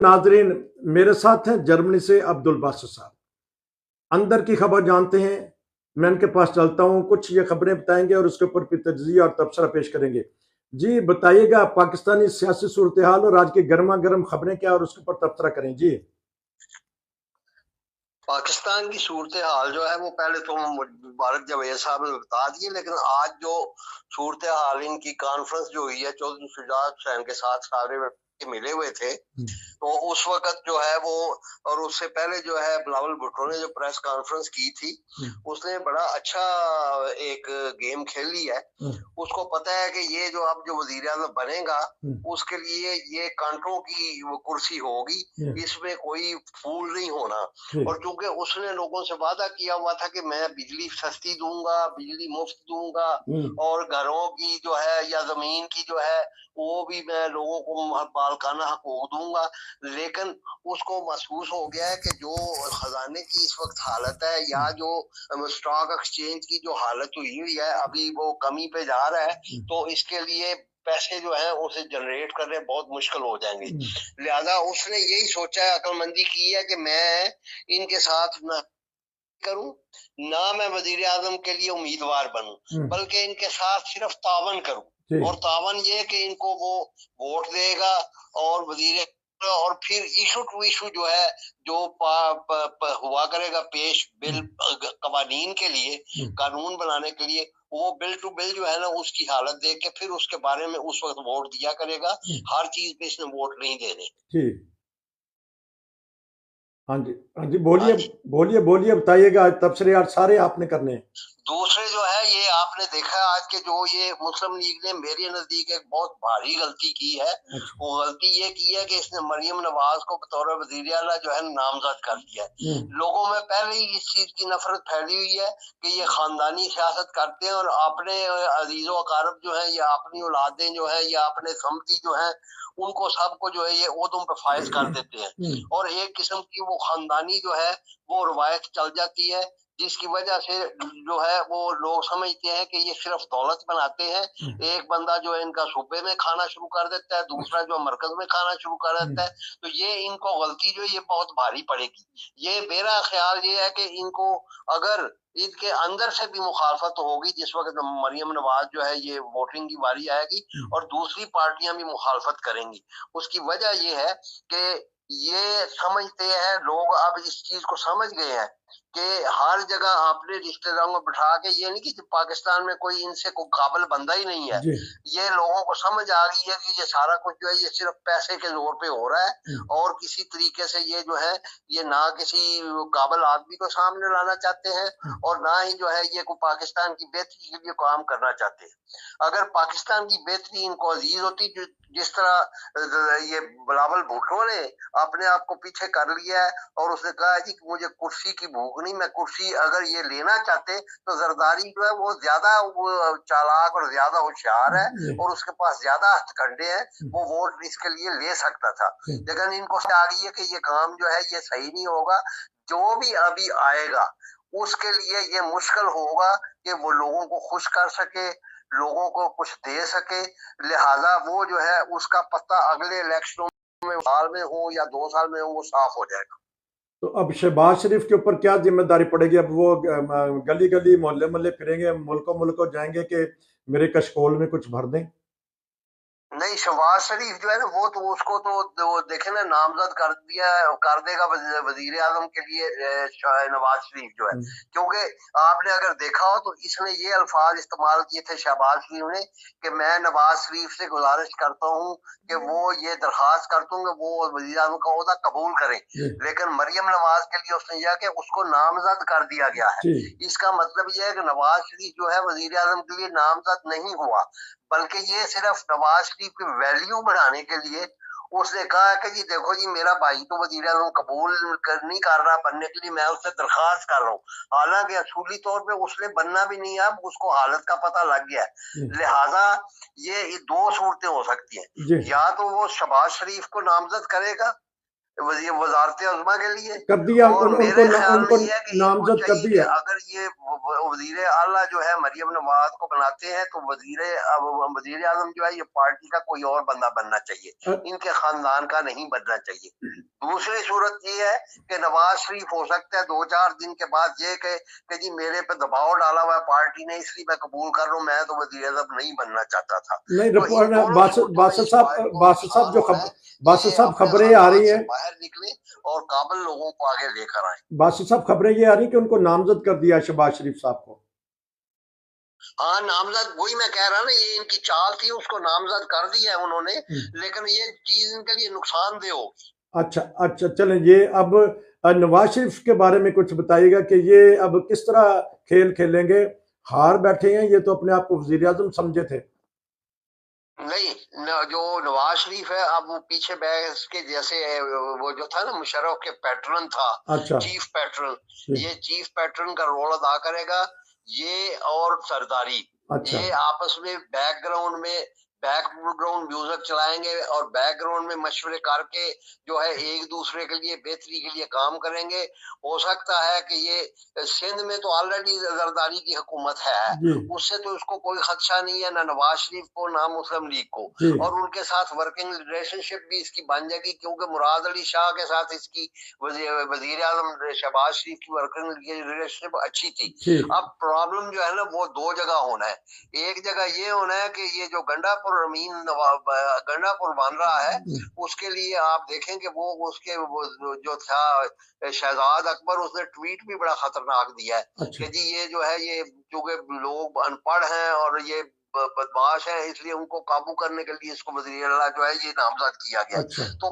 नाजरीन, मेरे साथ हैं जर्मनी से अब्दुल बासित साहब। अंदर की खबर जानते हैं। मैं इनके पास चलता हूं, कुछ ये खबरें बताएंगे और उसके ऊपर तज्जिया और तबसरा पेश करेंगे। जी बताइएगा, पाकिस्तानी सियासी सूरत हाल और आज की गर्मा गर्म खबरें क्या, और उसके ऊपर तबसरा करें जी। पाकिस्तान की सूरत हाल जो है वो पहले तो मुबारक जवेद साहब ने बता दिए, लेकिन आज जो सूरत हाल इनकी कॉन्फ्रेंस जो हुई है चौधरी शुजात हुसैन के साथ सारे मिले हुए थे, तो उस वक्त जो है वो, और उससे पहले जो है बिलावल भुट्टो ने जो प्रेस कॉन्फ्रेंस की थी उसने बड़ा अच्छा एक गेम खेली है। उसको पता है कि ये जो अब जो वजीर आज़म बनेगा उसके लिए ये कांटों की वो कुर्सी होगी, इसमें कोई फूल नहीं होना। और चूंकि उसने लोगों से वादा किया हुआ था कि मैं बिजली सस्ती दूंगा, बिजली मुफ्त दूंगा, और घरों की जो है या जमीन की जो है वो भी मैं लोगों को मालकाना हकूक दूंगा, लेकिन उसको महसूस हो गया है कि जो खजाने की इस वक्त हालत है या जो स्टॉक एक्सचेंज की जो हालत हुई है अभी वो कमी पे जा रहा है, तो इसके लिए पैसे जो है उसे जनरेट करने बहुत मुश्किल हो जाएंगे। लिहाजा उसने यही सोचा है, अक्लमंदी की है कि मैं इनके साथ न करूं, ना मैं वजीर आजम के लिए उम्मीदवार बनूं, बल्कि इनके साथ सिर्फ तावन करूं। और तावन ये कि इनको वो वोट देगा और वजीर और फिर इशू टू इशू जो है जो हुआ करेगा पेश बिल कवानीन के लिए, कानून बनाने के लिए, वो बिल टू बिल जो है ना उसकी हालत देख के फिर उसके बारे में उस वक्त वोट दिया करेगा। हर चीज पे इसने वोट नहीं देने। हाँ जी, हाँ जी, बोलिए बोलिए बोलिए, बताइएगा। तबसरे आज सारे आपने करने हैं। दूसरे जो है ये आपने देखा आज के जो ये मुस्लिम लीग ने मेरे नजदीक एक बहुत भारी गलती की है। वो गलती ये की है कि इसने मरियम नवाज को बतौर वजीर आला जो है नामजद कर दिया है। लोगों में पहले ही इस चीज की नफरत फैली हुई है कि ये खानदानी सियासत करते हैं और अपने अजीजो अकारब जो है या अपनी औलादें जो है या अपने समती जो है उनको सबको जो है ये ओहदों पे फायज कर देते हैं, और एक किस्म की वो खानदानी जो है वो रवायत चल जाती है, जिसकी वजह से जो है वो लोग समझते हैं कि ये सिर्फ दौलत बनाते हैं। एक बंदा जो है इनका सूबे में खाना शुरू कर देता है, दूसरा जो मरकज में खाना शुरू कर देता है, तो ये इनको गलती जो ये बहुत भारी पड़ेगी। ये मेरा ख्याल ये है कि इनको अगर इनके अंदर से भी मुखालफत होगी जिस वक्त मरियम नवाज जो है ये वोटिंग की बारी आएगी और दूसरी पार्टियां भी मुखालफत करेंगी, उसकी वजह ये है कि ये समझते हैं लोग, अब इस चीज को समझ गए हैं कि हर जगह आपने रिश्तेदारों को बिठा के, ये नहीं कि पाकिस्तान में कोई इनसे कोई काबिल बंदा ही नहीं है, ये लोगों को समझ आ गई है कि ये सारा कुछ जो है ये सिर्फ पैसे के जोर पे हो रहा है, और किसी तरीके से ये जो है ये ना किसी काबिल आदमी को सामने लाना चाहते हैं और ना ही जो है ये को पाकिस्तान की बेहतरी के लिए काम करना चाहते हैं। अगर पाकिस्तान की बेहतरी इनको अजीज होती, जिस तरह ये बिलावल भुट्टो ने अपने आप को पीछे कर लिया है और उसने कहा है कि मुझे कुर्सी की भूख नहीं, मैं कुर्सी अगर ये लेना चाहते तो जरदारी जो है वो ज्यादा चालाक और ज्यादा होशियार है और उसके पास ज्यादा हथकंडे हैं, वो वोट इसके लिए ले सकता था। लेकिन इनको आ गई है कि ये काम जो है ये सही नहीं होगा, जो भी अभी आएगा उसके लिए ये मुश्किल होगा कि वो लोगों को खुश कर सके, लोगों को कुछ दे सके। लिहाजा वो जो है उसका पत्ता अगले इलेक्शनों में, साल में हो या 2 साल में हो, वो साफ हो जाएगा। तो अब शहबाज शरीफ के ऊपर क्या जिम्मेदारी पड़ेगी? अब वो गली गली मोहल्ले मोहल्ले फिरेंगे, मुल्कों मुल्कों जाएंगे कि मेरे कशकोल में कुछ भर दें? नहीं, शहबाज शरीफ जो है ना वो तो उसको तो देखे ना नामजद कर दिया, कर देगा वजीर आजम के लिए नवाज शरीफ जो है, क्योंकि आपने अगर देखा हो तो इसने ये अल्फाज इस्तेमाल किए थे शहबाज शरीफ ने कि मैं नवाज शरीफ से गुजारिश करता हूँ कि वो ये दरखास्त कर दूंगे वो वजीर आजम का ओहदा कबूल करें, लेकिन मरियम नवाज के लिए उसने यह कि उसको नामजद कर दिया गया है। इसका मतलब यह है कि नवाज शरीफ जो है वजीर आजम के लिए नामजद नहीं हुआ, बल्कि ये सिर्फ नवाज शरीफ की वैल्यू बढ़ाने के लिए उसने कहा कि जी देखो जी मेरा भाई तो वजीर आज़म कबूल नहीं कर रहा बनने के लिए, मैं उससे दरखास्त कर रहा हूँ, हालांकि असूली तौर पे उसने बनना भी नहीं है, अब उसको हालत का पता लग गया है। लिहाजा ये 2 सूरतें हो सकती हैं, या तो वो शहबाज शरीफ को नामजद करेगा वजारत अज़मा के लिए। कर दिया और उनको मेरे ख्याल उनको में ये है कि इनको नामजद कर चाहिए कि दिया। अगर ये वजीर आला जो है मरियम नवाज को बनाते हैं तो वजीर आजम जो है ये पार्टी का कोई और बंदा बनना चाहिए, इनके खानदान का नहीं बनना चाहिए। दूसरी सूरत ये है कि नवाज शरीफ हो सकता है 2-4 दिन के बाद ये कहे कि जी मेरे पे दबाव डाला हुआ है पार्टी ने इसलिए मैं कबूल कर रहा हूँ, मैं तो वजीर आजम नहीं बनना चाहता था। नहीं तो इन दोनों सूरतों में इस पार्टी को नुकसान जो हो रहा है बासु कि ये साहब अपने खबरें आ खानदान रही से हैं, बाहर निकले और काबिल लोगों को आगे लेकर आए। बासु साहब खबरें ये आ रही कि उनको नामजद कर दिया शहबाज शरीफ साहब को। हाँ, नामजद वही मैं कह रहा ना, ये इनकी चाल थी, उसको नामजद कर दिया है उन्होंने, लेकिन ये चीज इनके लिए नुकसानदेह होगी। अच्छा अच्छा, चलें ये अब नवाज शरीफ के बारे में कुछ बताइएगा कि ये अब किस तरह खेल खेलेंगे। हार बैठे हैं, ये तो अपने आप को वजीर आजम समझे थे। नहीं जो नवाज शरीफ है अब वो पीछे बैठ के जैसे वो जो था ना मुशर्रफ के पैटर्न था, अच्छा, चीफ पैटर्न, ये चीफ पैटर्न का रोल अदा करेगा। ये और सरदारी अच्छा, ये आपस में बैकग्राउंड म्यूजिक चलाएंगे और बैकग्राउंड में मशवरे करके जो है एक दूसरे के लिए बेहतरी के लिए काम करेंगे। हो सकता है कि ये सिंध में तो ऑलरेडी जरदारी की हुकूमत है, उससे तो उसको कोई खदशा नहीं है, ना नवाज शरीफ को ना मुस्लिम लीग को, और उनके साथ वर्किंग रिलेशनशिप भी इसकी बन जाएगी, क्योंकि मुराद अली शाह के साथ इसकी वजीर आजम शहबाज शरीफ की वर्किंग रिलेशनशिप अच्छी थी। अब प्रॉब्लम जो है ना वो दो जगह होना है। एक जगह ये होना है कि ये जो गंडापुर बन रहा है उसके लिए आप देखें कि वो उसके वो जो था शहजाद अकबर, उसने ट्वीट भी बड़ा खतरनाक दिया है कि जी ये जो है ये चूंकि लोग अनपढ़ हैं और ये बदमाश है इसलिए उनको काबू करने के लिए इसको वज़ीर आला जो है ये नामजद किया गया। तो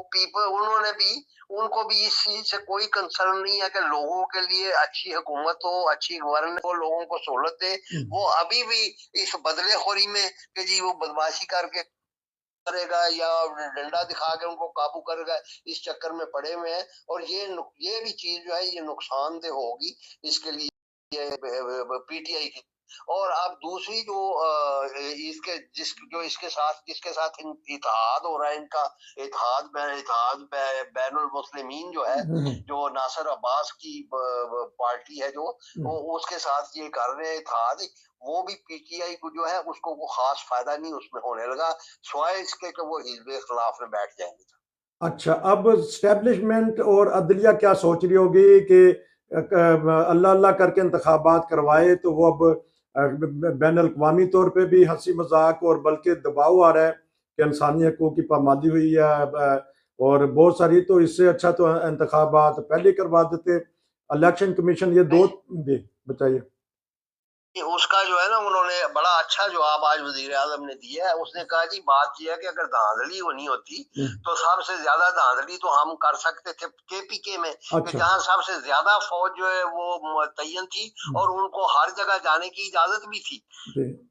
उनको भी इस चीज से कोई कंसर्न नहीं है कि लोगों के लिए अच्छी हुकूमत हो, अच्छी गवर्नेंस हो, लोगों को सहूलत दे। वो अभी भी इस बदलेखोरी में कि जी वो बदमाशी करके करेगा या डंडा दिखा के उनको काबू करेगा, इस चक्कर में पड़े हुए हैं। और ये भी चीज जो है ये नुकसानदेह होगी इसके लिए पीटीआई की। और अब दूसरी जो इसके साथ जिसके साथ इत्तेहाद हो रहा है, इनका इत्तेहाद बैनुल मुस्लिमीन जो है, जो नासिर अब्बास की पार्टी है जो उसके साथ ये कर रहे हैं इत्तेहाद, वो भी पीटीआई को जो है उसको वो खास फायदा नहीं उसमें होने लगा, स्वाय इसके कि वो हिजब इख्तिलाफ में बैठ जाएंगे। अच्छा, अब स्टैब्लिशमेंट और अदलिया क्या सोच रही होगी कि अल्लाह अल्लाह करके इंतखाबात करवाए तो वो अब बैन अवी तौर पे भी हंसी मजाक और बल्कि दबाव आ रहा है कि इंसानी हकूक़ की पामाली हुई है और बहुत सारी, तो इससे अच्छा तो इंतखाबात पहले करवा देते। इलेक्शन कमीशन ये दो बताइए। उसका जो है ना उन्होंने बड़ा अच्छा जवाब आज वजीर आजम ने दिया है। उसने कहा जी बात यह है कि अगर धांधली होनी होती तो सबसे ज्यादा धांधली तो हम कर सकते थे केपीके में, कि जहां सबसे ज्यादा फौज जो है वो मुतय्यन थी और उनको हर जगह जाने की इजाजत भी थी,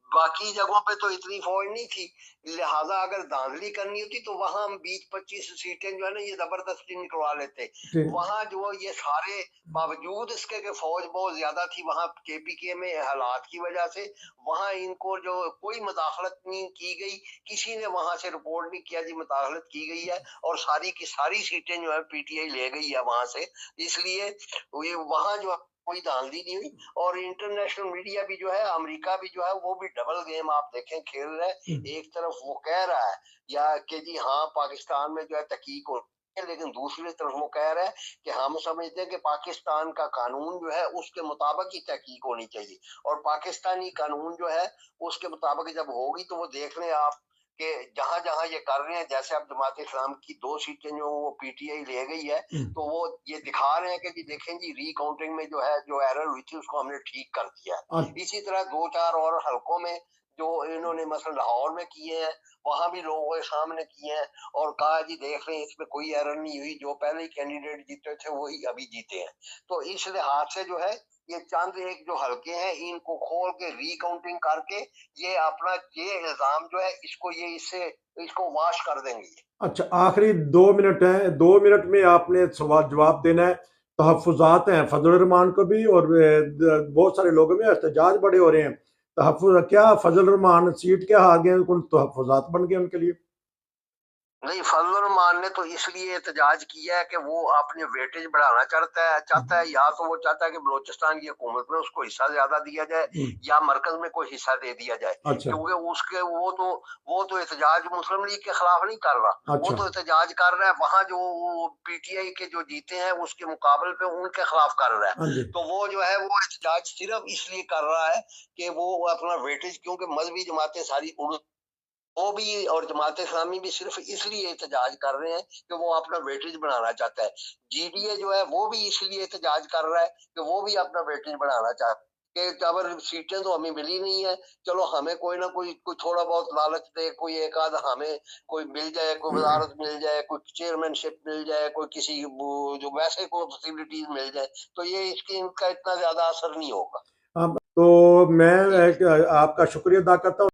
बाकी जगहों पे तो इतनी फौज नहीं थी। लिहाजा अगर धांधली करनी होती तो वहां हम 20-25 सीटें जो है ना ये जबरदस्ती निकलवा लेते। वहां जो ये सारे बावजूद इसके कि फौज बहुत ज्यादा थी वहां केपीके में हालात की वजह से वहां इनको जो कोई मुदाखलत नहीं की गई, किसी ने वहां से रिपोर्ट नहीं किया जी मुदाखलत की गई है, और सारी की सारी सीटें जो है पीटीआई ले गई है वहां से। इसलिए वहां जो कोई धांधली नहीं हुई। और इंटरनेशनल मीडिया भी जो है, अमेरिका भी जो है वो भी डबल गेम आप देखें खेल रहा है। एक तरफ वो कह रहा है या कि जी हाँ पाकिस्तान में जो है तहकीक हो, लेकिन दूसरी तरफ वो कह रहा है कि हम समझते हैं कि पाकिस्तान का कानून जो है उसके मुताबिक ही तहकीक होनी चाहिए, और पाकिस्तानी कानून जो है उसके मुताबिक जब होगी तो वो देख लें आप कि जहां जहां ये कर रहे हैं, जैसे अब जमात इस्लाम की 2 सीटें जो वो पीटीआई ले गई है तो वो ये दिखा रहे हैं कि जी देखें जी रीकाउंटिंग में जो है जो एरर हुई थी उसको हमने ठीक कर दिया। इसी तरह 2-4 और हलकों में जो इन्होंने मसलन लाहौर में किए हैं वहां भी लोगों के सामने किए हैं और कहा जी देख रहे हैं इसमें कोई एरर नहीं हुई, जो पहले ही कैंडिडेट जीते थे वही अभी जीते हैं। तो इस लिहाज से जो है ये चंद एक जो हल्के हैं इनको खोल के रीकाउंटिंग करके ये अपना ये इल्जाम जो है इसको ये इसको वाश कर देंगे। अच्छा, आखिरी 2 मिनट है, 2 मिनट में आपने सवाल जवाब देना है। तहफ़्फ़ुज़ात हैं फजल रहमान को भी और बहुत सारे लोगों में एहतजाज बड़े हो रहे हैं। तहफ़्फ़ुज़ क्या फजल रहमान सीट क्या हार गए, उन तहफ़्फ़ुज़ात बन गए उनके लिए। नहीं, फजल रहमान ने तो इसलिए एहतजाज किया है कि वो अपने वेटेज बढ़ाना चाहता है या तो वो चाहता है कि बलोचिस्तान की हुकूमत में उसको हिस्सा ज्यादा दिया जाए या मरकज में कोई हिस्सा दे दिया जाए। अच्छा। क्योंकि उसके वो तो एहतजाज मुस्लिम लीग के खिलाफ नहीं कर रहा। अच्छा। वो तो एहतजाज कर रहा है वहाँ जो पीटीआई के जो जीते हैं उसके मुकाबले पे उनके खिलाफ कर रहा है। तो वो जो है वो एहतजाज सिर्फ इसलिए कर रहा है कि वो अपना वेटेज, क्योंकि मजहबी जमातें सारी वो भी और जमात इस्लामी भी सिर्फ इसलिए एहतजाज कर रहे हैं कि वो अपना वेटेज बढ़ाना चाहता है। जीडीए जो है वो भी इसलिए एहतजाज कर रहा है कि वो भी अपना वेटेज बढ़ाना चाहता है कि अगर सीटें तो हमें मिली नहीं है, चलो हमें कोई ना कोई थोड़ा बहुत लालच दे, कोई एक आध हमें कोई मिल जाए, कोई वजारत मिल जाए, कोई चेयरमैनशिप मिल जाए, कोई किसी जो वैसे कोई फैसिलिटीज मिल जाए, तो ये इसके इनका इतना ज्यादा असर नहीं होगा। तो मैं आपका शुक्रिया अदा करता हूँ।